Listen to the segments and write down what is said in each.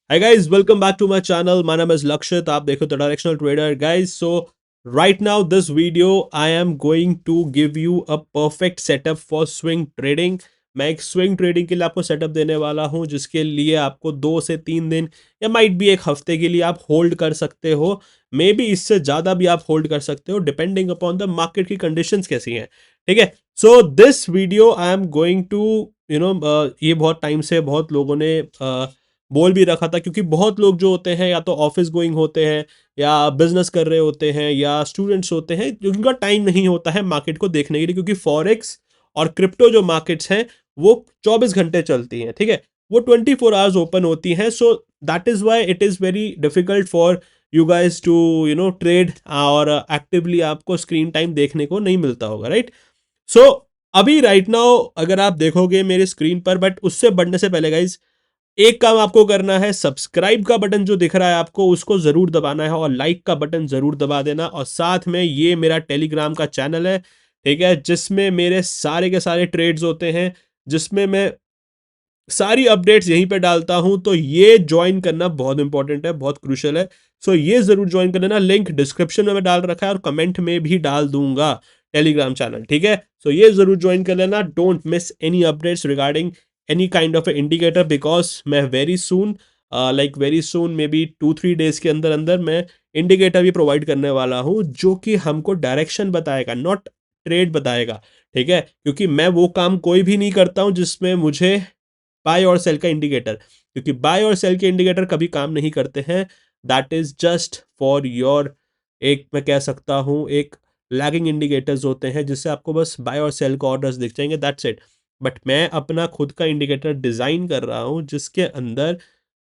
Hi guys, welcome back to my channel. My name is Lakshit. आप देखो तो directional trader guys. So right now this video I am going to give you a perfect setup for swing trading. मैं एक swing trading के लिए आपको setup देने वाला हूं जिसके लिए आपको 2 से 3 दिन या माइट भी एक हफ्ते के लिए आप होल्ड कर सकते हो। मे बी इससे ज़्यादा भी आप होल्ड कर सकते हो डिपेंडिंग अपॉन द मार्केट की कंडीशंस कैसी हैं। ठीक है, so this video I am going to ये बहुत टाइम से बहुत लोगों ने बोल भी रखा था, क्योंकि बहुत लोग जो होते हैं या तो ऑफिस गोइंग होते हैं या बिजनेस कर रहे होते हैं या स्टूडेंट्स होते हैं जिनका टाइम नहीं होता है मार्केट को देखने के लिए, क्योंकि फॉरेक्स और क्रिप्टो जो मार्केट्स हैं वो 24 घंटे चलती हैं। ठीक है, वो 24 आवर्स ओपन होती हैं। So that is why it is very difficult for you guys to trade, और एक्टिवली आपको स्क्रीन टाइम देखने को नहीं मिलता होगा, राइट। सो अभी राइट नाउ अगर आप देखोगे मेरे स्क्रीन पर, बट उससे बढ़ने से पहले गाइज एक काम आपको करना है, सब्सक्राइब का बटन जो दिख रहा है आपको उसको जरूर दबाना है और लाइक का बटन जरूर दबा देना। और साथ में ये मेरा टेलीग्राम का चैनल है, ठीक है, जिसमें मेरे सारे के सारे ट्रेड्स होते हैं, जिसमें मैं सारी अपडेट्स यहीं पे डालता हूं। तो ये ज्वाइन करना बहुत इंपॉर्टेंट है, बहुत क्रूशियल है। सो ये जरूर ज्वाइन कर लेना। लिंक डिस्क्रिप्शन में मैं डाल रखा है और कमेंट में भी डाल दूंगा टेलीग्राम चैनल, ठीक है। सो ये जरूर ज्वाइन कर लेना। Don't miss any updates regarding any kind of indicator, because मैं very soon very soon maybe 2-3 days के अंदर अंदर मैं इंडिकेटर भी प्रोवाइड करने वाला हूँ, जो कि हमको डायरेक्शन बताएगा, नॉट ट्रेड बताएगा। ठीक है, क्योंकि मैं वो काम कोई भी नहीं करता हूँ जिसमें मुझे बाय और सेल का इंडिकेटर, क्योंकि बाय और सेल के इंडिकेटर कभी काम नहीं करते हैं। That is just for your, एक मैं कह सकता हूँ एक लैगिंग इंडिकेटर्स होते हैं जिससे आपको बस बाय और सेल का ऑर्डर्स दिख जाएंगे, दैट्स इट। बट मैं अपना खुद का इंडिकेटर डिजाइन कर रहा हूँ जिसके अंदर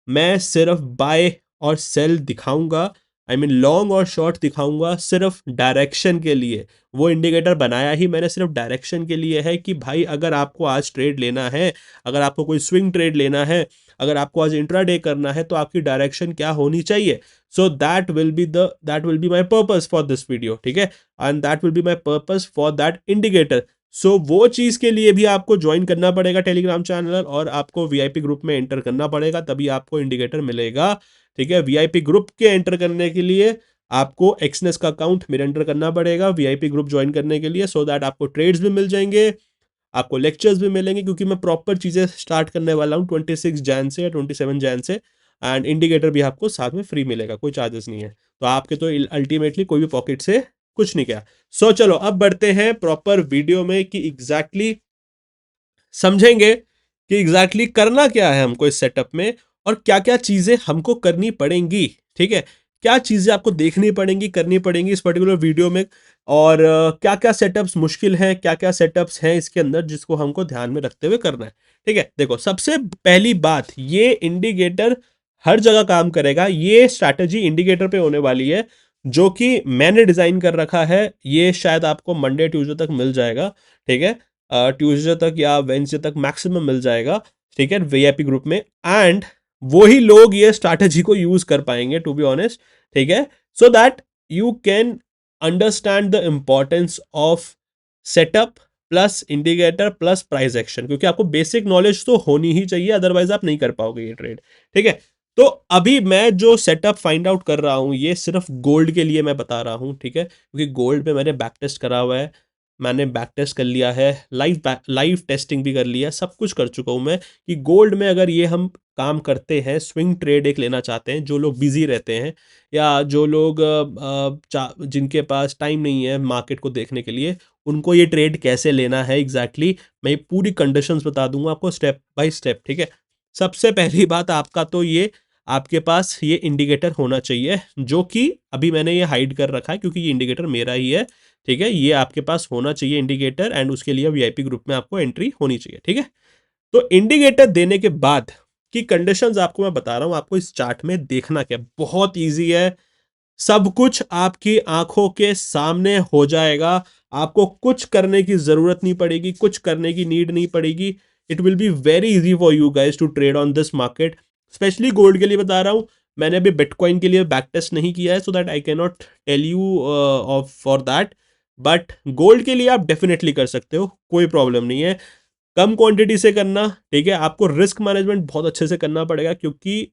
मैं सिर्फ बाय और सेल दिखाऊंगा, आई मीन लॉन्ग और शॉर्ट दिखाऊंगा सिर्फ डायरेक्शन के लिए। वो इंडिकेटर बनाया ही मैंने सिर्फ डायरेक्शन के लिए है कि भाई अगर आपको आज ट्रेड लेना है, अगर आपको कोई स्विंग ट्रेड लेना है, अगर आपको आज इंट्राडे करना है, तो आपकी डायरेक्शन क्या होनी चाहिए। So that will be my purpose for this video, ठीक है, and that will be my purpose for that indicator. So वो चीज़ के लिए भी आपको ज्वाइन करना पड़ेगा टेलीग्राम चैनल, और आपको वीआईपी ग्रुप में एंटर करना पड़ेगा, तभी आपको इंडिकेटर मिलेगा। ठीक है, वीआईपी ग्रुप के एंटर करने के लिए आपको एक्सनेस का अकाउंट मेरे एंटर करना पड़ेगा वीआईपी ग्रुप ज्वाइन करने के लिए, सो दैट आपको ट्रेड्स भी मिल जाएंगे, आपको लेक्चर्स भी मिलेंगे, क्योंकि मैं प्रॉपर चीज़ें स्टार्ट करने वाला हूँ 26 जैन से या 27 जैन से। एंड इंडिकेटर भी आपको साथ में फ्री मिलेगा, कोई चार्जेस नहीं है। तो आपके तो अल्टीमेटली कोई भी पॉकेट से कुछ नहीं गया। सो चलो अब बढ़ते हैं प्रॉपर वीडियो में कि एग्जैक्टली समझेंगे कि एग्जैक्टली करना क्या है हमको इस सेटअप में, और क्या क्या चीज़ें हमको करनी पड़ेंगी। ठीक है, क्या चीज़ें आपको देखनी पड़ेंगी, करनी पड़ेंगी इस पर्टिकुलर वीडियो में, और क्या क्या सेटअप्स मुश्किल हैं, क्या क्या सेटअप्स हैं इसके अंदर जिसको हमको ध्यान में रखते हुए करना है। ठीक है, देखो सबसे पहली बात, ये इंडिकेटर हर जगह काम करेगा। ये स्ट्रैटेजी इंडिकेटर पे होने वाली है जो कि मैंने डिज़ाइन कर रखा है। ये शायद आपको मंडे ट्यूसडे तक मिल जाएगा, ठीक है, ट्यूसडे तक या वेंसडे तक मैक्सिमम मिल जाएगा, ठीक है, वीआईपी ग्रुप में। एंड वही लोग ये स्ट्रैटेजी को यूज कर पाएंगे, टू बी ऑनेस्ट, ठीक है, so that you can understand the importance of setup plus indicator plus price action, क्योंकि आपको बेसिक नॉलेज तो होनी ही चाहिए, अदरवाइज आप नहीं कर पाओगे ये ट्रेड। ठीक है, तो अभी मैं जो सेटअप फाइंड आउट कर रहा हूं ये सिर्फ गोल्ड के लिए मैं बता रहा हूं, ठीक है, क्योंकि गोल्ड पे मैंने बैक टेस्ट करा हुआ है, मैंने बैक टेस्ट कर लिया है, लाइव टेस्टिंग भी कर लिया, सब कुछ कर चुका हूँ मैं कि गोल्ड में अगर ये हम काम करते हैं, स्विंग ट्रेड एक लेना चाहते हैं, जो लोग बिजी रहते हैं या जो लोग जिनके पास टाइम नहीं है मार्केट को देखने के लिए, उनको ये ट्रेड कैसे लेना है एग्जैक्टली मैं ये पूरी कंडीशंस बता दूंगा आपको स्टेप बाय स्टेप। ठीक है, सबसे पहली बात आपका तो ये, आपके पास ये इंडिकेटर होना चाहिए, जो कि अभी मैंने ये हाइड कर रखा है क्योंकि ये इंडिकेटर मेरा ही है। ठीक है, ये आपके पास होना चाहिए इंडिकेटर, एंड उसके लिए वीआईपी ग्रुप में आपको एंट्री होनी चाहिए। ठीक है, तो इंडिकेटर देने के बाद की कंडीशंस आपको मैं बता रहा हूं, आपको इस चार्ट में देखना क्या, बहुत इजी है, सब कुछ आपकी आंखों के सामने हो जाएगा, आपको कुछ करने की जरूरत नहीं पड़ेगी, कुछ करने की नीड नहीं पड़ेगी। It will be very easy for you guys to trade on this market. Specially gold के लिए बता रहा हूं, मैंने अभी बिटकॉइन के लिए बैक टेस्ट नहीं किया है, so that I can not tell you of for that. But gold के लिए आप डेफिनेटली कर सकते हो, कोई प्रॉब्लम नहीं है, कम क्वांटिटी से करना। ठीक है, आपको रिस्क मैनेजमेंट बहुत अच्छे से करना पड़ेगा, क्योंकि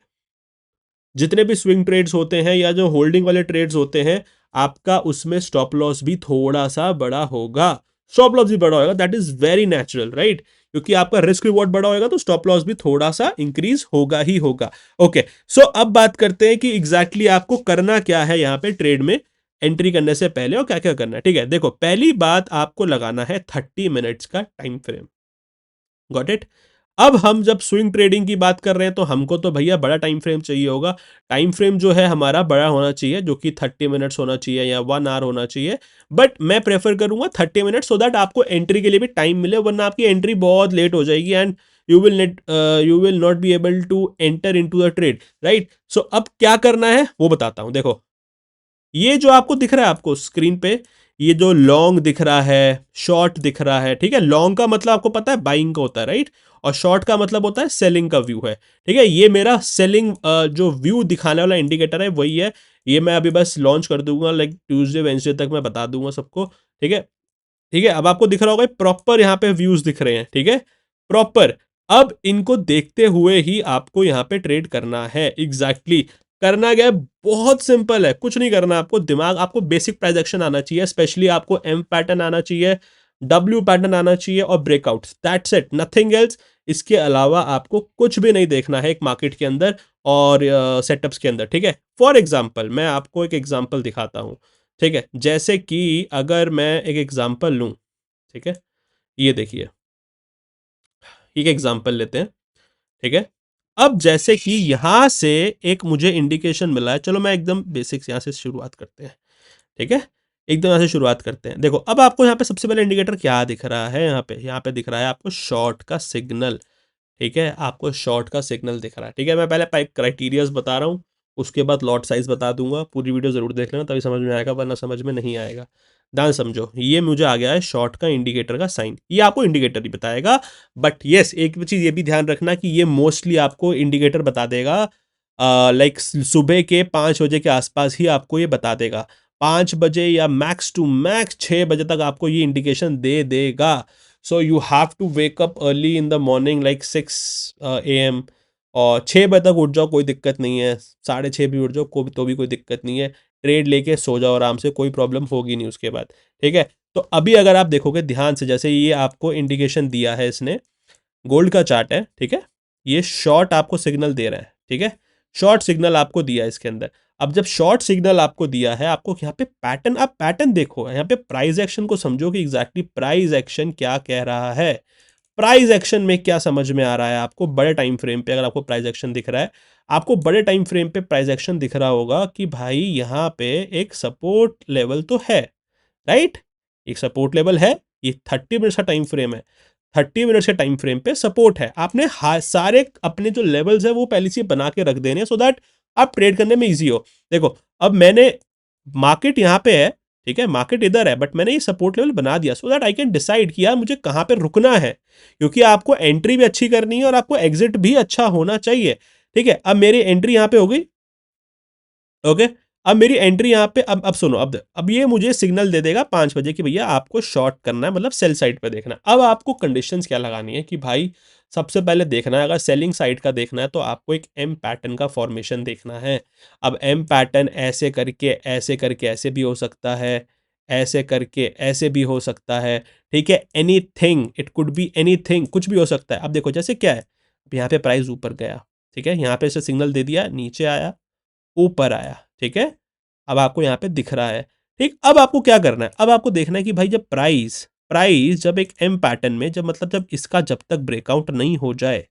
जितने भी स्विंग ट्रेड्स होते हैं या जो होल्डिंग वाले ट्रेड्स होते हैं, आपका उसमें स्टॉप लॉस भी थोड़ा सा बड़ा होगा, स्टॉप लॉस भी बड़ा होगा, that is very natural, right? क्योंकि आपका रिस्क रिवॉर्ड बड़ा होगा तो स्टॉप लॉस भी थोड़ा सा इंक्रीज होगा ही होगा। ओके, सो अब बात करते हैं कि एग्जैक्टली आपको करना क्या है यहाँ पे ट्रेड में एंट्री करने से पहले और क्या क्या करना है। ठीक है, देखो पहली बात आपको लगाना है 30 मिनट्स का टाइम फ्रेम। Got it? अब हम जब स्विंग ट्रेडिंग की बात कर रहे हैं तो हमको तो भैया बड़ा टाइम फ्रेम चाहिए होगा। टाइम फ्रेम जो है हमारा बड़ा होना चाहिए, जो कि 30 मिनट्स होना चाहिए या 1 आवर होना चाहिए। बट मैं प्रेफर करूंगा 30 मिनट्स, सो दैट आपको एंट्री के लिए भी टाइम मिले, वरना आपकी एंट्री बहुत लेट हो जाएगी and you will not be able to enter in to the trade, right? So अब क्या करना है वो बताता हूं। देखो, ये जो आपको दिख रहा है आपको स्क्रीन पे, ये जो लॉन्ग दिख रहा है, शॉर्ट दिख रहा है, ठीक है? लॉन्ग का मतलब आपको पता है बाइंग का होता है, राइट? और शॉर्ट का मतलब होता है सेलिंग का व्यू है, ठीक है? ये मेरा सेलिंग जो व्यू दिखाने वाला इंडिकेटर है वही है। ये मैं अभी बस लॉन्च कर दूंगा, लाइक ट्यूसडे वेंसडे तक मैं बता दूंगा सबको, ठीक है? ठीक है, अब आपको दिख रहा होगा प्रॉपर यहाँ पे व्यूज दिख रहे हैं, ठीक है? प्रॉपर। अब इनको देखते हुए ही आपको यहाँ पे ट्रेड करना है। एग्जैक्टली करना क्या है? बहुत सिंपल है, कुछ नहीं करना आपको। दिमाग, आपको बेसिक प्राइस एक्शन आना चाहिए, स्पेशली आपको एम पैटर्न आना चाहिए, डब्ल्यू पैटर्न आना चाहिए और breakout, that's it, nothing else. इसके अलावा आपको कुछ भी नहीं देखना है एक मार्केट के अंदर और सेटअप्स के अंदर, ठीक है? फॉर एग्जाम्पल मैं आपको एक एग्जाम्पल दिखाता हूँ, ठीक है? जैसे कि अगर मैं एक एग्जांपल लूं, ठीक है? ये देखिए, एक एग्जांपल लेते हैं, ठीक है? अब जैसे कि यहां से एक मुझे इंडिकेशन मिला है, चलो मैं एकदम बेसिक्स यहां से शुरुआत करते हैं, ठीक है? एकदम यहां से शुरुआत करते हैं। देखो, अब आपको यहाँ पे सबसे पहले इंडिकेटर क्या दिख रहा है? यहाँ पे दिख रहा है आपको शॉर्ट का सिग्नल, ठीक है? आपको शॉर्ट का सिग्नल दिख रहा है, ठीक है? मैं पहले क्राइटेरियाज बता रहा हूँ, उसके बाद लॉट साइज बता दूंगा। पूरी वीडियो जरूर देख लेना, तभी समझ में आएगा, वरना समझ में नहीं आएगा। ध्यान समझो, ये मुझे आ गया है शॉर्ट का इंडिकेटर का साइन, ये आपको इंडिकेटर ही बताएगा। बट यस, एक चीज ये भी ध्यान रखना कि ये मोस्टली आपको इंडिकेटर बता देगा लाइक सुबह के 5 बजे के आसपास ही आपको ये बता देगा। 5 बजे या मैक्स टू मैक्स 6 बजे तक आपको ये इंडिकेशन दे देगा। So you have to wake up early in the morning like 6 AM, और 6 बजे तक उठ जाओ, कोई दिक्कत नहीं है। 6:30 भी उठ जाओ तो भी कोई दिक्कत नहीं है। ट्रेड लेके सो जाओ आराम से, कोई प्रॉब्लम होगी नहीं उसके बाद, ठीक है? तो अभी अगर आप देखोगे ध्यान से, जैसे ये आपको इंडिकेशन दिया है इसने, गोल्ड का चार्ट है, ठीक है? ये शॉर्ट आपको सिग्नल दे रहा है, ठीक है? शॉर्ट सिग्नल आपको दिया है इसके अंदर। अब जब शॉर्ट सिग्नल आपको दिया है, आपको यहाँ पे पैटर्न, आप पैटर्न देखो, यहाँ पे प्राइस एक्शन को समझो कि एग्जैक्टली प्राइस एक्शन क्या कह रहा है। प्राइस एक्शन में क्या समझ में आ रहा है आपको? बड़े टाइम फ्रेम पे अगर आपको प्राइस एक्शन दिख रहा है, आपको बड़े टाइम फ्रेम पे प्राइस एक्शन दिख रहा होगा कि भाई यहाँ पे एक सपोर्ट लेवल तो है, राइट? एक सपोर्ट लेवल है, ये 30 मिनट्स का टाइम फ्रेम है। 30 मिनट्स के टाइम फ्रेम पे सपोर्ट है। आपने सारे अपने जो लेवल्स है वो पहले से बना के रख देने, सो दैट आप ट्रेड करने में इजी हो। देखो, अब मैंने, मार्केट यहाँ पे है, ठीक है? मार्केट इधर है, बट मैंने ये सपोर्ट लेवल बना दिया सो दैट आई कैन डिसाइड कि यार मुझे कहाँ पे रुकना है, क्योंकि आपको एंट्री भी अच्छी करनी है और आपको एग्जिट भी अच्छा होना चाहिए, ठीक है? अब मेरी एंट्री यहाँ पे हो गई, ओके? अब मेरी एंट्री यहाँ पे, अब सुनो, अब ये मुझे सिग्नल दे देगा 5 बजे कि भैया आपको शॉर्ट करना है, मतलब सेल साइड पे देखना है। अब आपको कंडीशंस क्या लगानी है कि भाई सबसे पहले देखना है, अगर सेलिंग साइड का देखना है तो आपको एक एम पैटर्न का फॉर्मेशन देखना है। अब एम पैटर्न ऐसे करके ऐसे करके ऐसे भी हो सकता है, ऐसे करके ऐसे भी हो सकता है, ठीक है? Anything, it could be anything, कुछ भी हो सकता है। अब देखो जैसे क्या है, अब यहाँ पे प्राइस ऊपर गया, ठीक है? यहाँ पे इसे सिग्नल दे दिया, नीचे आया, ऊपर आया, ठीक है? अब आपको यहाँ पे दिख रहा है, ठीक? अब आपको क्या करना है? अब आपको देखना है कि भाई जब प्राइस प्राइस जब एक एम पैटर्न में, जब मतलब जब इसका जब तक ब्रेकआउट नहीं हो जाए,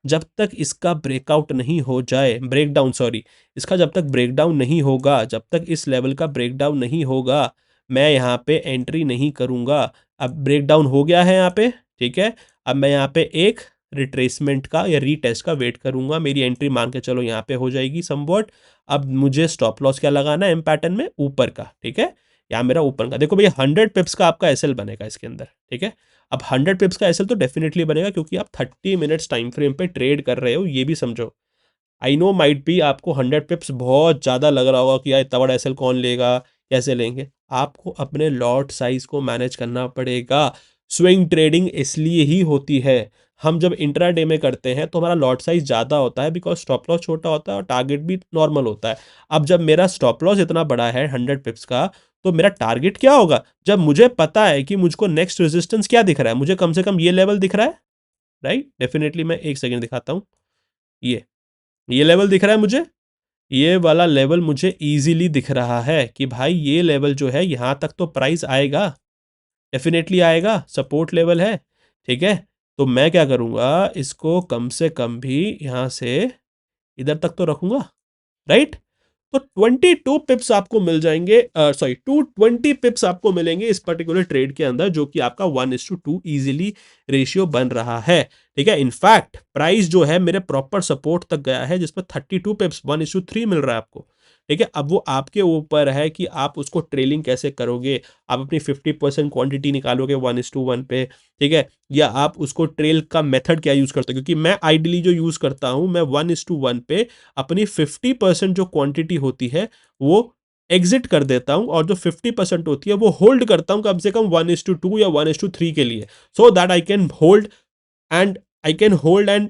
जब तक इसका ब्रेकआउट नहीं हो जाए, ब्रेकडाउन सॉरी, इसका जब तक ब्रेकडाउन नहीं होगा, जब तक इस लेवल का ब्रेकडाउन नहीं होगा, मैं यहाँ पे एंट्री नहीं करूँगा। अब ब्रेकडाउन हो गया है यहाँ पे, ठीक है? अब मैं यहाँ पे एक रिट्रेसमेंट का या रीटेस्ट का वेट करूंगा। मेरी एंट्री मान के चलो यहाँ पे हो जाएगी समवॉट। अब मुझे स्टॉप लॉस क्या लगाना है एम पैटर्न में? ऊपर का, ठीक है? यहाँ मेरा ऊपर का, देखो भैया 100 पिप्स का आपका एसएल बनेगा इसके अंदर, ठीक है? अब 100 पिप्स का एसएल तो डेफिनेटली बनेगा, क्योंकि आप 30 मिनट्स टाइम फ्रेम पे ट्रेड कर रहे हो, ये भी समझो। आई नो माइट बी आपको 100 पिप्स बहुत ज़्यादा लग रहा होगा कि यार इतना बड़ा एसएल कौन लेगा, कैसे लेंगे? आपको अपने लॉट साइज को मैनेज करना पड़ेगा। स्विंग ट्रेडिंग इसलिए ही होती है, हम जब इंट्राडे में करते हैं तो हमारा लॉट साइज ज़्यादा होता है, बिकॉज स्टॉप लॉस छोटा होता है और टारगेट भी नॉर्मल होता है। अब जब मेरा स्टॉप लॉस इतना बड़ा है 100 पिप्स का, तो मेरा टारगेट क्या होगा? जब मुझे पता है कि मुझको नेक्स्ट रेजिस्टेंस क्या दिख रहा है, मुझे कम से कम ये लेवल दिख रहा है, राइट? डेफिनेटली मैं एक सेकेंड दिखाता हूँ। ये लेवल दिख रहा है मुझे, ये वाला लेवल मुझे इजीली दिख रहा है कि भाई ये लेवल जो है यहाँ तक तो प्राइस आएगा, डेफिनेटली आएगा, सपोर्ट लेवल है, ठीक है। तो मैं क्या करूँगा, इसको कम से कम भी यहाँ से इधर तक तो रखूँगा, राइट? तो 22 पिप्स आपको मिल जाएंगे, सॉरी 220 पिप्स आपको मिलेंगे इस पर्टिकुलर ट्रेड के अंदर, जो कि आपका 1:2 इजीली रेशियो बन रहा है, ठीक है। इनफैक्ट प्राइस जो है मेरे प्रॉपर सपोर्ट तक गया है, जिसमें 32 पिप्स 1:3 मिल रहा है आपको, ठीक है। अब वो आपके ऊपर है कि आप उसको ट्रेलिंग कैसे करोगे। आप अपनी 50% क्वांटिटी निकालोगे 1:1 पे, ठीक है, या आप उसको ट्रेल का मेथड क्या यूज करते हो, क्योंकि मैं आइडियली जो यूज करता हूं, मैं 1:1 पे अपनी 50% जो क्वांटिटी होती है वो एग्जिट कर देता हूं, और जो 50% होती है वो होल्ड करता हूं कम से कम 1:2 या 1:3 के लिए, सो that I can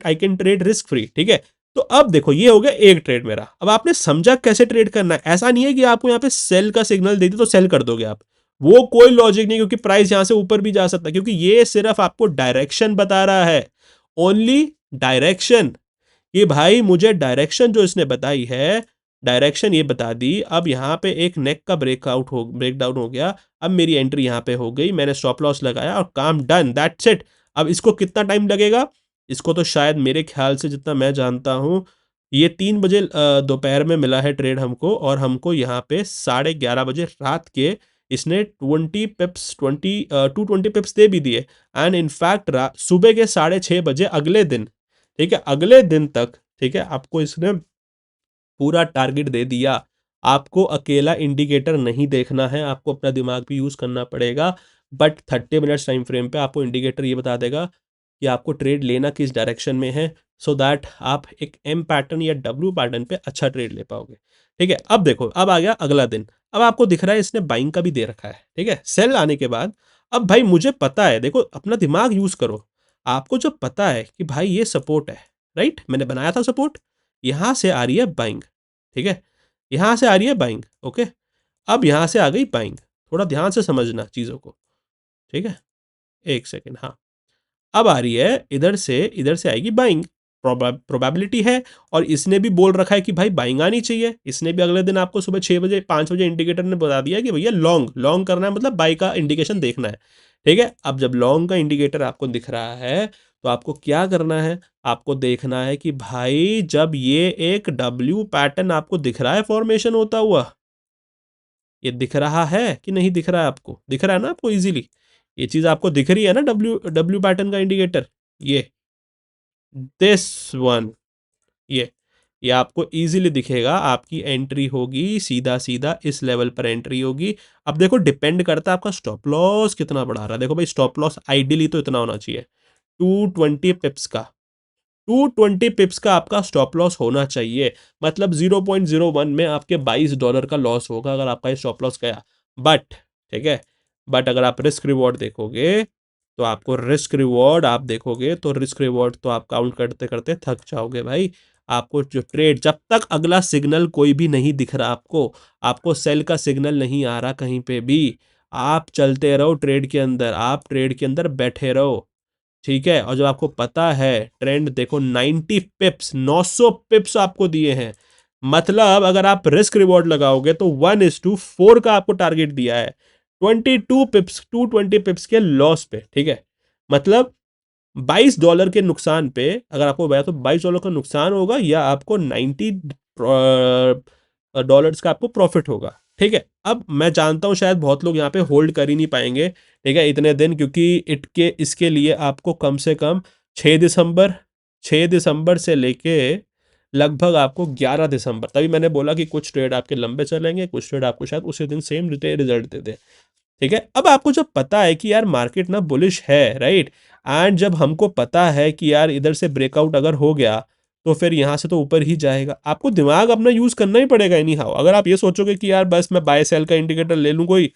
I can trade risk free, ठीक है। तो अब देखो, ये हो गया एक ट्रेड मेरा। अब आपने समझा कैसे ट्रेड करना है। ऐसा नहीं है कि आपको यहाँ पे सेल का सिग्नल दे दी तो सेल कर दोगे आप, वो कोई लॉजिक नहीं, क्योंकि प्राइस यहां से ऊपर भी जा सकता है, क्योंकि ये सिर्फ आपको डायरेक्शन बता रहा है, ओनली डायरेक्शन। कि भाई मुझे डायरेक्शन जो इसने बताई है, डायरेक्शन ये बता दी। अब यहाँ पे एक नेक का ब्रेकडाउन हो गया। अब मेरी एंट्री यहाँ पे हो गई, मैंने स्टॉप लॉस लगाया और काम डन, दैट्स इट। अब इसको कितना टाइम लगेगा? इसको तो शायद मेरे ख्याल से, जितना मैं जानता हूँ, ये 3 बजे दोपहर में मिला है ट्रेड हमको, और हमको यहाँ पे 11:30 बजे रात के इसने 220 पिप्स दे भी दिए। एंड इनफैक्ट सुबह के 6:30 बजे अगले दिन, ठीक है, अगले दिन तक, ठीक है, आपको इसने पूरा टारगेट दे दिया। आपको अकेला इंडिकेटर नहीं देखना है, आपको अपना दिमाग भी यूज करना पड़ेगा। बट 30 मिनट्स टाइम फ्रेम पे आपको इंडिकेटर ये बता देगा कि आपको ट्रेड लेना किस डायरेक्शन में है, सो दैट आप एक एम पैटर्न या डब्ल्यू पैटर्न पे अच्छा ट्रेड ले पाओगे, ठीक है। अब देखो, अब आ गया अगला दिन। अब आपको दिख रहा है इसने बाइंग का भी दे रखा है, ठीक है, सेल आने के बाद। अब भाई मुझे पता है, देखो अपना दिमाग यूज करो। आपको जब पता है कि भाई ये सपोर्ट है, राइट, मैंने बनाया था सपोर्ट, यहां से आ रही है बाइंग, ठीक है, यहां से आ रही है बाइंग, ओके। अब यहां से आ गई बाइंग, थोड़ा ध्यान से समझना चीजों को, ठीक है, एक सेकेंड, हाँ। अब आ रही है इधर से आएगी बाइंग, प्रोबेबिलिटी है। और इसने भी बोल रखा है कि भाई बाइंग आनी चाहिए। इसने भी अगले दिन आपको सुबह 6 बजे 5 बजे इंडिकेटर ने बता दिया कि भैया लॉन्ग लॉन्ग करना है, मतलब बाई का इंडिकेशन देखना है, ठीक है। अब जब लॉन्ग का इंडिकेटर आपको दिख रहा है, तो आपको क्या करना है? आपको देखना है कि भाई जब ये एक डब्ल्यू पैटर्न आपको दिख रहा है फॉर्मेशन होता हुआ, ये दिख रहा है कि नहीं दिख रहा है? आपको दिख रहा है ना, आपको इजीली ये चीज आपको दिख रही है ना, डब्ल्यू डब्ल्यू पैटर्न का इंडिकेटर, ये दिस वन, ये ये आपको इजीली दिखेगा। आपकी एंट्री होगी सीधा सीधा इस लेवल पर एंट्री होगी। अब देखो, डिपेंड करता है आपका स्टॉप लॉस कितना बढ़ा रहा है। देखो भाई, स्टॉप लॉस आइडियली तो इतना होना चाहिए, 220 पिप्स का, 220 पिप्स का आपका स्टॉप लॉस होना चाहिए। मतलब 0.01 में आपके $22 का लॉस होगा अगर आपका ये स्टॉप लॉस गया। बट ठीक है, बट अगर आप रिस्क रिवॉर्ड देखोगे, तो आपको रिस्क रिवॉर्ड आप देखोगे तो रिस्क रिवॉर्ड तो आप काउंट करते करते थक जाओगे भाई। आपको जो ट्रेड, जब तक अगला सिग्नल कोई भी नहीं दिख रहा, आपको सेल का सिग्नल नहीं आ रहा कहीं पे भी, आप चलते रहो ट्रेड के अंदर, आप ट्रेड के अंदर बैठे रहो, ठीक है। और जब आपको पता है ट्रेंड देखो, 90 पिप्स, 900 पिप्स आपको दिए हैं। मतलब अगर आप रिस्क रिवॉर्ड लगाओगे तो 1:4 का आपको टारगेट दिया है, 22 पिप्स, 220 पिप्स के लॉस पे, ठीक है। मतलब $22 के नुकसान पे, अगर आपको बताया तो $22 का नुकसान होगा, या आपको $90 का आपको प्रॉफिट होगा, ठीक है। अब मैं जानता हूं शायद बहुत लोग यहाँ पे होल्ड कर ही नहीं पाएंगे, ठीक है, इतने दिन, क्योंकि इसके लिए आपको कम से कम 6 दिसंबर, 6 दिसंबर से लेके लगभग आपको 11 दिसंबर, तभी मैंने बोला कि कुछ ट्रेड आपके लंबे चलेंगे, कुछ ट्रेड आपको शायद उसी दिन सेम रिजल्ट दे दे, ठीक है। अब आपको जब पता है कि यार मार्केट ना बुलिश है, राइट, एंड जब हमको पता है कि यार इधर से ब्रेकआउट अगर हो गया तो फिर यहाँ से तो ऊपर ही जाएगा, आपको दिमाग अपना यूज करना ही पड़ेगा एनी हाउ। अगर आप ये सोचोगे कि यार बस मैं बाय सेल का इंडिकेटर ले लूँ कोई,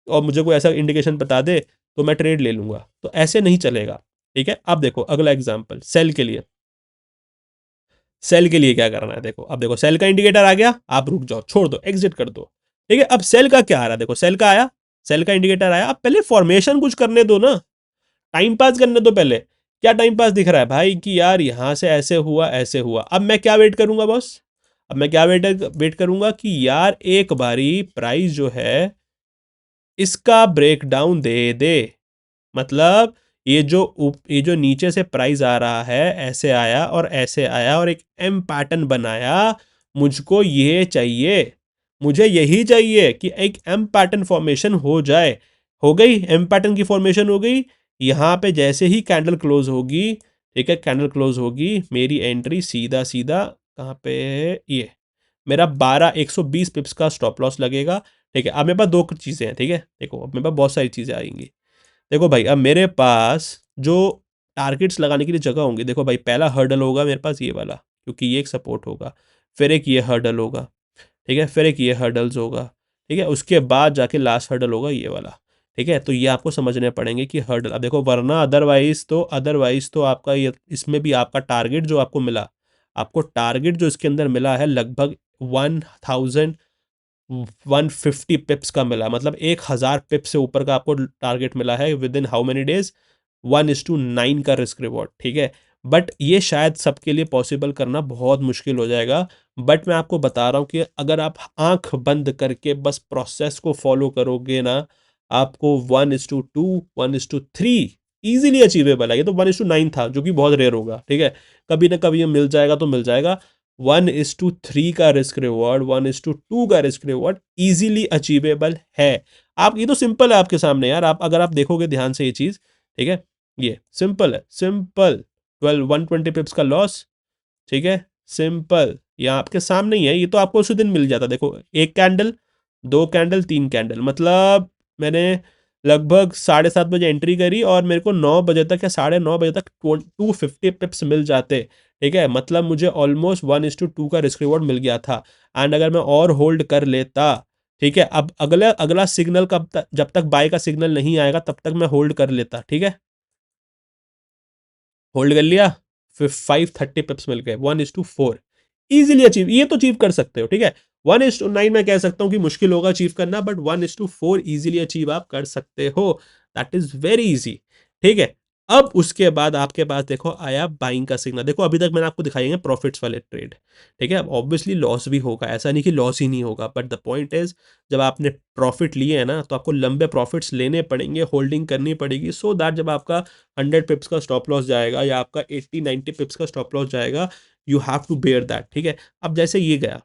और मुझे कोई ऐसा इंडिकेशन बता दे तो मैं ट्रेड ले लूंगा, तो ऐसे नहीं चलेगा। ठीक है, अब देखो अगला एग्जांपल सेल के लिए। सेल के लिए क्या करना है, देखो अब देखो सेल का इंडिकेटर आ गया, आप रुक जाओ, छोड़ दो, एग्जिट कर दो। ठीक है, अब सेल का क्या आ रहा है, देखो सेल का आया, सेल का इंडिकेटर आया। अब पहले फॉर्मेशन कुछ करने दो ना, टाइम पास करने दो पहले। क्या टाइम पास दिख रहा है भाई कि यार यहां से ऐसे हुआ ऐसे हुआ। अब मैं क्या वेट करूंगा बॉस, अब मैं क्या वेट करूंगा कि यार एक बारी प्राइस जो है इसका ब्रेकडाउन दे दे। मतलब ये जो नीचे से प्राइस आ रहा है, ऐसे आया और ऐसे आया और एक एम पैटर्न बनाया, मुझको ये चाहिए, मुझे यही चाहिए कि एक एम पैटर्न फॉर्मेशन हो जाए। हो गई एम पैटर्न की फॉर्मेशन हो गई। यहाँ पे जैसे ही कैंडल क्लोज होगी, ठीक है, कैंडल क्लोज होगी, मेरी एंट्री सीधा सीधा कहाँ पे है, ये मेरा 120 पिप्स का स्टॉप लॉस लगेगा। ठीक है, अब मेरे पास दो चीज़ें हैं, ठीक है, देखो अब मेरे पास बहुत सारी चीज़ें आएंगी। देखो भाई अब मेरे पास जो टारगेट्स लगाने के लिए जगह होंगी, देखो भाई पहला हर्डल होगा मेरे पास ये वाला, क्योंकि ये एक सपोर्ट होगा। फिर एक ये हर्डल होगा, ठीक है, फिर एक ये हर्डल्स होगा, ठीक है, उसके बाद जाके लास्ट हर्डल होगा ये वाला। ठीक है, तो ये आपको समझने पड़ेंगे कि हर्डल, अब देखो वरना अदरवाइज तो आपका ये इसमें भी आपका टारगेट जो आपको मिला, आपको टारगेट जो इसके अंदर मिला है लगभग 1,150 पिप्स का मिला, मतलब 1,000 पिप्स से ऊपर का आपको टारगेट मिला है with in how many days, 1:9 का रिस्क रिवॉर्ड। ठीक है, बट ये शायद सबके लिए पॉसिबल करना बहुत मुश्किल हो जाएगा। बट मैं आपको बता रहा हूँ कि अगर आप आंख बंद करके बस प्रोसेस को फॉलो करोगे ना, आपको 1:2 1:3 ईजिली अचीवेबल है। ये तो 1:9 था जो कि बहुत रेयर होगा, ठीक है, कभी ना कभी ये मिल जाएगा तो मिल जाएगा। 1:3 का रिस्क रिवॉर्ड, 1:2 का रिस्क रिवॉर्ड ईजिली अचीवेबल है। आप ये तो सिंपल है आपके सामने यार, आप अगर आप देखोगे ध्यान से ये चीज़, ठीक है, ये सिंपल है, सिंपल 120 पिप्स का लॉस। ठीक है, सिंपल, ये आपके सामने ही है, ये तो आपको उसी दिन मिल जाता। देखो एक कैंडल, दो कैंडल, तीन कैंडल, मतलब मैंने लगभग 7:30 बजे एंट्री करी और मेरे को 9 बजे तक या 9:30 बजे तक 250 पिप्स मिल जाते। ठीक है, मतलब मुझे ऑलमोस्ट 1:2 का रिस्क रिवॉर्ड मिल गया था। एंड अगर मैं और होल्ड कर लेता, ठीक है, अब अगला अगला सिग्नल कब तक, जब तक बाय का सिग्नल नहीं आएगा तब तक मैं होल्ड कर लेता। ठीक है, होल्ड कर लिया, फिर 530 पिप्स मिल गए, 1:4 इजीली अचीव, ये तो अचीव कर सकते हो। ठीक है, 1:9 मैं कह सकता हूँ कि मुश्किल होगा अचीव करना, बट 1:4 इजीली अचीव आप कर सकते हो। That is very easy. ठीक है, अब उसके बाद आपके पास देखो आया बाइंग का सिग्नल। देखो अभी तक मैंने आपको दिखाई है प्रॉफिट्स वाले ट्रेड। ठीक है, ऑब्वियसली लॉस भी होगा, ऐसा नहीं कि लॉस ही नहीं होगा, बट द पॉइंट इज जब आपने प्रॉफिट लिए है ना, तो आपको लंबे प्रॉफिट्स लेने पड़ेंगे, होल्डिंग करनी पड़ेगी, सो दैट जब आपका 100 पिप्स का स्टॉप लॉस जाएगा या आपका 80-90 पिप्स का स्टॉप लॉस जाएगा, you have to bear that. ठीक है, अब जैसे ये गया,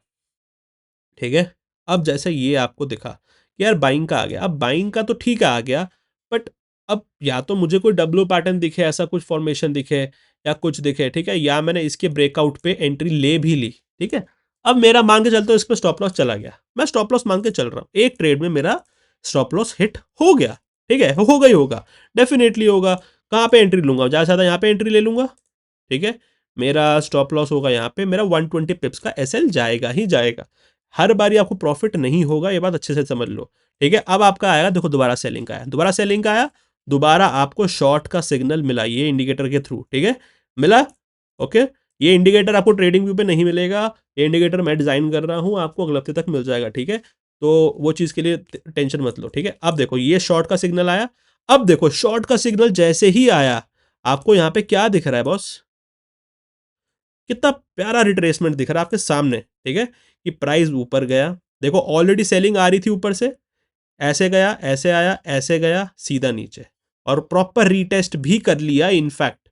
ठीक है, अब जैसे ये आपको दिखा कि यार बाइंग का आ गया, अब बाइंग का तो ठीक है आ गया, बट अब या तो मुझे कोई डब्ल्यू पैटर्न दिखे, ऐसा कुछ फॉर्मेशन दिखे या कुछ दिखे, ठीक है, या मैंने इसके ब्रेकआउट पे एंट्री ले भी ली। ठीक है, अब मेरा मान के चलते इस पर स्टॉप लॉस चला गया, मैं स्टॉप लॉस मान के चल रहा हूँ, एक ट्रेड में मेरा स्टॉप लॉस हिट हो गया। ठीक है, होगा ही होगा, डेफिनेटली होगा। कहाँ पे एंट्री लूंगा, ज़्यादा से ज़्यादा यहाँ पे एंट्री ले लूंगा। ठीक है, मेरा स्टॉप लॉस होगा यहाँ पे, मेरा 120 पिप्स का एसएल जाएगा ही जाएगा। हर बारी आपको प्रॉफिट नहीं होगा, ये बात अच्छे से समझ लो। ठीक है, अब आपका आएगा, देखो दोबारा सेलिंग का आया, दोबारा सेलिंग का आया, दोबारा आपको शॉर्ट का सिग्नल मिला ये इंडिकेटर के थ्रू। ठीक है, मिला, ओके, ये इंडिकेटर आपको ट्रेडिंग व्यू पे नहीं मिलेगा, ये इंडिकेटर मैं डिजाइन कर रहा हूँ, आपको अगले हफ्ते तक मिल जाएगा। ठीक है, तो वो चीज़ के लिए टेंशन मत लो। ठीक है, अब देखो ये शॉर्ट का सिग्नल आया, अब देखो शॉर्ट का सिग्नल जैसे ही आया, आपको यहाँ पे क्या दिख रहा है बॉस, कितना प्यारा रिट्रेसमेंट दिख रहा है आपके सामने। ठीक है, कि प्राइस ऊपर गया, देखो ऑलरेडी सेलिंग आ रही थी ऊपर से, ऐसे गया, ऐसे आया, ऐसे गया, सीधा नीचे, और प्रॉपर रीटेस्ट भी कर लिया इनफैक्ट।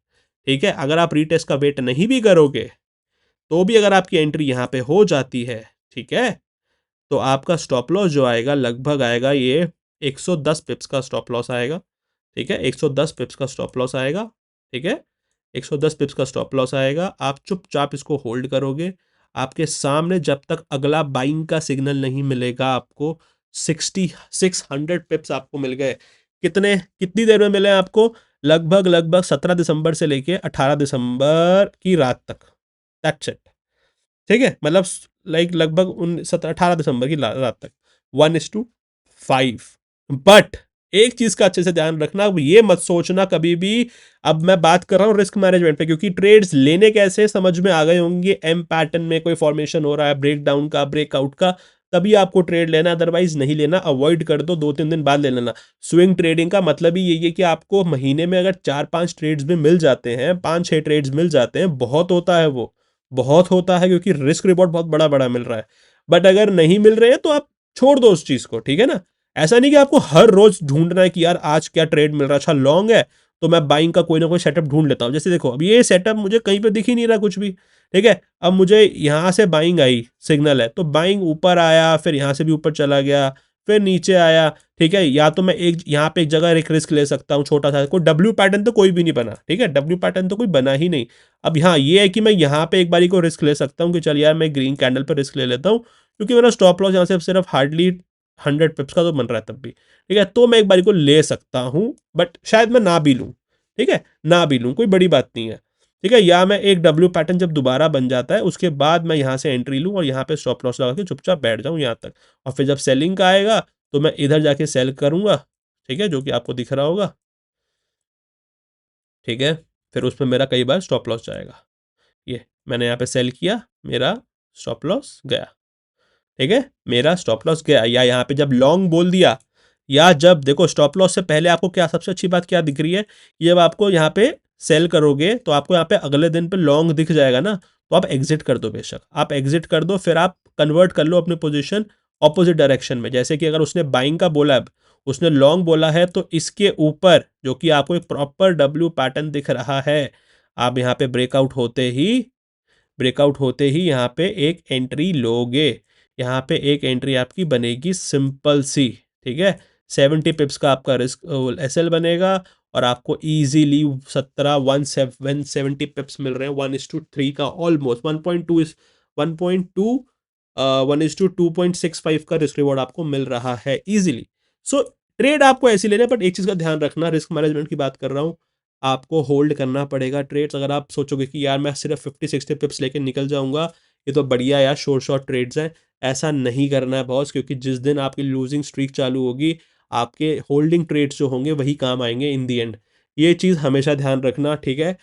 ठीक है, अगर आप रीटेस्ट का वेट नहीं भी करोगे तो भी अगर आपकी एंट्री यहाँ पे हो जाती है, ठीक है, तो आपका स्टॉप लॉस जो आएगा लगभग आएगा ये 110 पिप्स का स्टॉप लॉस आएगा। ठीक है, 110 पिप्स का स्टॉप लॉस आएगा। ठीक है, 110 पिप्स का स्टॉप लॉस आएगा, आप चुपचाप इसको होल्ड करोगे। आपके सामने जब तक अगला बाइंग का सिग्नल नहीं मिलेगा, आपको 600 पिप्स आपको मिल गए। कितनी देर में मिले आपको, लगभग 17 दिसंबर से लेके 18 दिसंबर की रात तक। That's it. ठीक है, मतलब लाइक लगभग 18 दिसंबर की रात तक, 1:5। बट एक चीज का अच्छे से ध्यान रखना, अब ये मत सोचना कभी भी, अब मैं बात कर रहा हूँ रिस्क मैनेजमेंट पे, क्योंकि ट्रेड्स लेने कैसे समझ में आ गए होंगे, एम पैटर्न में कोई फॉर्मेशन हो रहा है, ब्रेकडाउन का, ब्रेकआउट का, तभी आपको ट्रेड लेना, अदरवाइज नहीं लेना, अवॉइड कर दो, 2-3 दिन बाद ले लेना। स्विंग ट्रेडिंग का मतलब ही यही है कि आपको महीने में अगर 4-5 ट्रेड्स भी मिल जाते हैं, 5-6 ट्रेड्स मिल जाते हैं, बहुत होता है वो, बहुत होता है, क्योंकि रिस्क रिवॉर्ड बहुत बड़ा बड़ा मिल रहा है। बट अगर नहीं मिल रहे हैं तो आप छोड़ दो उस चीज को, ठीक है ना। ऐसा नहीं कि आपको हर रोज ढूंढना है कि यार आज क्या ट्रेड मिल रहा है, अच्छा लॉन्ग है तो मैं बाइंग का कोई ना कोई सेटअप ढूंढ लेता हूँ। जैसे देखो अब ये सेटअप मुझे कहीं पे दिख ही नहीं रहा कुछ भी, ठीक है। अब मुझे यहाँ से बाइंग आई, सिग्नल है, तो बाइंग ऊपर आया, फिर यहाँ से भी ऊपर चला गया, फिर नीचे आया, ठीक है। या तो मैं एक यहाँ पे एक जगह एक रिस्क ले सकता हूँ छोटा सा, कोई डब्ल्यू पैटर्न तो कोई भी नहीं बना, ठीक है, डब्ल्यू पैटर्न तो कोई बना ही नहीं। अब यहाँ ये है कि मैं यहाँ पे एक बारी को रिस्क ले सकता हूँ कि चल यार मैं ग्रीन कैंडल पर रिस्क ले लेता हूँ, क्योंकि मेरा स्टॉप लॉस यहाँ से सिर्फ हार्डली 100 पिप्स का तो बन रहा है तब भी, ठीक है, तो मैं एक बारी को ले सकता हूँ, बट शायद मैं ना भी लूँ, ठीक है, ना भी लूँ, कोई बड़ी बात नहीं है, ठीक है। या मैं एक डब्ल्यू पैटर्न जब दोबारा बन जाता है उसके बाद मैं यहाँ से एंट्री लूँ और यहाँ पे स्टॉप लॉस लगा के चुपचाप बैठ जाऊँ यहाँ तक, और फिर जब सेलिंग का आएगा तो मैं इधर जाके सेल करूँगा, ठीक है, जो कि आपको दिख रहा होगा, ठीक है। फिर उसमें मेरा कई बार स्टॉप लॉस जाएगा, ये मैंने यहाँ पे सेल किया, मेरा स्टॉप लॉस गया, ठीक है, मेरा स्टॉप लॉस गया। या यहाँ पे जब लॉन्ग बोल दिया, या जब देखो स्टॉप लॉस से पहले आपको क्या सबसे अच्छी बात क्या दिख रही है, जब आपको यहाँ पे सेल करोगे तो आपको यहाँ पे अगले दिन पे लॉन्ग दिख जाएगा ना, तो आप एग्जिट कर दो, बेशक आप एग्जिट कर दो, फिर आप कन्वर्ट कर लो अपनी पोजीशन ऑपोजिट डायरेक्शन में। जैसे कि अगर उसने बाइंग का बोला है, उसने लॉन्ग बोला है, तो इसके ऊपर जो कि आपको एक प्रॉपर डब्ल्यू पैटर्न दिख रहा है, आप यहाँ पे ब्रेकआउट होते ही यहाँ पे एक एंट्री लोगे, यहाँ पे एक एंट्री आपकी बनेगी सिंपल सी, ठीक है। 70 पिप्स का आपका रिस्क एसएल बनेगा और आपको इजीली 170 पिप्स मिल रहे हैं, 1:3 का, ऑलमोस्ट 1:2 का रिस्क रिवॉर्ड आपको मिल रहा है इजीली। सो ट्रेड आपको ऐसे लेना है, बट एक चीज़ का ध्यान रखना, रिस्क मैनेजमेंट की बात कर रहा हूँ, आपको होल्ड करना पड़ेगा ट्रेड्स। अगर आप सोचोगे कि यार मैं सिर्फ 50-60 पिप्स लेके निकल जाऊंगा, ये तो बढ़िया यार शॉर्ट ट्रेड्स हैं, ऐसा नहीं करना है बॉस, क्योंकि जिस दिन आपकी लूजिंग स्ट्रीक चालू होगी, आपके होल्डिंग ट्रेड्स जो होंगे वही काम आएंगे इन दी एंड। ये चीज़ हमेशा ध्यान रखना, ठीक है।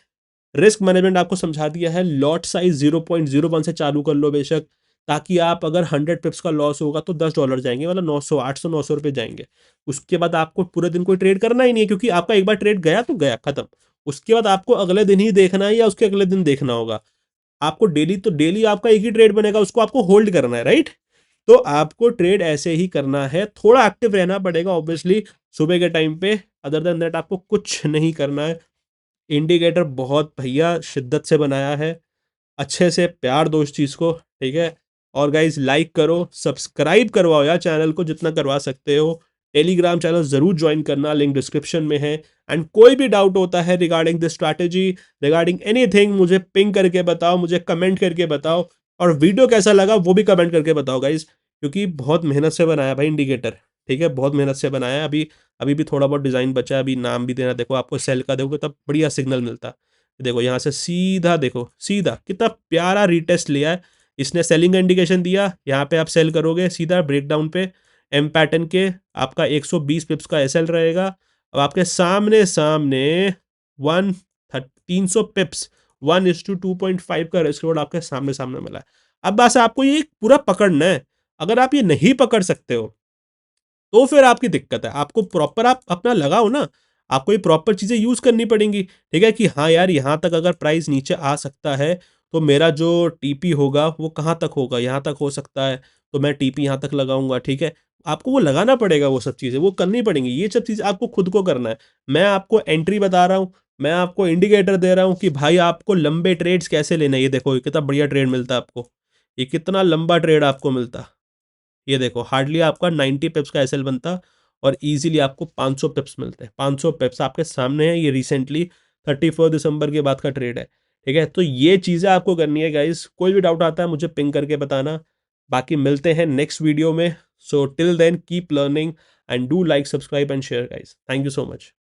रिस्क मैनेजमेंट आपको समझा दिया है, लॉट साइज 0.01 से चालू कर लो बेशक, ताकि आप अगर 100 पिप्स का लॉस होगा तो $10 जाएंगे, मतलब 900 800 900 रुपये जाएंगे। उसके बाद आपको पूरे दिन कोई ट्रेड करना ही नहीं है, क्योंकि आपका एक बार ट्रेड गया तो गया, खत्म। उसके बाद आपको अगले दिन ही देखना है या उसके अगले दिन देखना होगा। आपको डेली तो डेली आपका एक ही ट्रेड बनेगा, उसको आपको होल्ड करना है, राइट। तो आपको ट्रेड ऐसे ही करना है, थोड़ा एक्टिव रहना पड़ेगा ऑब्वियसली सुबह के टाइम पे, अदर देन दैट आपको कुछ नहीं करना है। इंडिकेटर बहुत भैया शिद्दत से बनाया है, अच्छे से प्यार दो इस चीज़ को, ठीक है। और गाइज लाइक करो, सब्सक्राइब करवाओ यार चैनल को जितना करवा सकते हो, टेलीग्राम चैनल ज़रूर ज्वाइन करना, लिंक डिस्क्रिप्शन में है। एंड कोई भी डाउट होता है regarding this strategy, regarding anything, मुझे पिंग करके बताओ, मुझे कमेंट करके बताओ, और वीडियो कैसा लगा वो भी कमेंट करके बताओ गाइज, क्योंकि बहुत मेहनत से बनाया भाई इंडिकेटर, ठीक है, बहुत मेहनत से बनाया है। अभी अभी भी थोड़ा बहुत डिज़ाइन बचा है, अभी नाम भी देना, देखो आपको सेल का देखोगे तब बढ़िया सिग्नल मिलता है। देखो यहाँ से सीधा, देखो सीधा कितना प्यारा रीटेस्ट लिया है इसने, सेलिंग का इंडिकेशन दिया, यहाँ पे आप सेल करोगे सीधा ब्रेकडाउन पे एम पैटर्न के, आपका 120 पिप्स का एसएल रहेगा। अब आपके सामने सामने 300 पिप्स 1:2.5 का रिस्क रिवॉर्ड आपके सामने सामने मिला है। अब बस आपको ये पूरा पकड़ना है, अगर आप ये नहीं पकड़ सकते हो तो फिर आपकी दिक्कत है, आपको प्रॉपर आप अपना लगाओ ना, आपको ये प्रॉपर चीज़ें यूज़ करनी पड़ेंगी, ठीक है, कि हाँ यार यहाँ तक अगर प्राइस नीचे आ सकता है तो मेरा जो टीपी होगा वो कहाँ तक होगा, यहाँ तक हो सकता है, तो मैं टीपी यहाँ तक लगाऊंगा, ठीक है। आपको वो लगाना पड़ेगा, वो सब चीज़ें वो करनी पड़ेंगी, ये सब चीज़ आपको खुद को करना है। मैं आपको एंट्री बता रहा हूँ, मैं आपको इंडिकेटर दे रहा हूँ कि भाई आपको लंबे ट्रेड्स कैसे लेना है। ये देखो ये कितना बढ़िया ट्रेड मिलता है आपको, ये कितना लंबा ट्रेड आपको मिलता, ये देखो हार्डली आपका 90 पिप्स का एसएल बनता और इजीली आपको 500 पिप्स मिलते हैं। 500 पिप्स आपके सामने है, ये रिसेंटली 31 दिसंबर के बाद का ट्रेड है, ठीक है। तो ये चीज़ें आपको करनी है गाइस, कोई भी डाउट आता है मुझे पिंग करके बताना, बाकी मिलते हैं नेक्स्ट वीडियो में। So till then keep learning and do like, subscribe and share guys, thank you so much.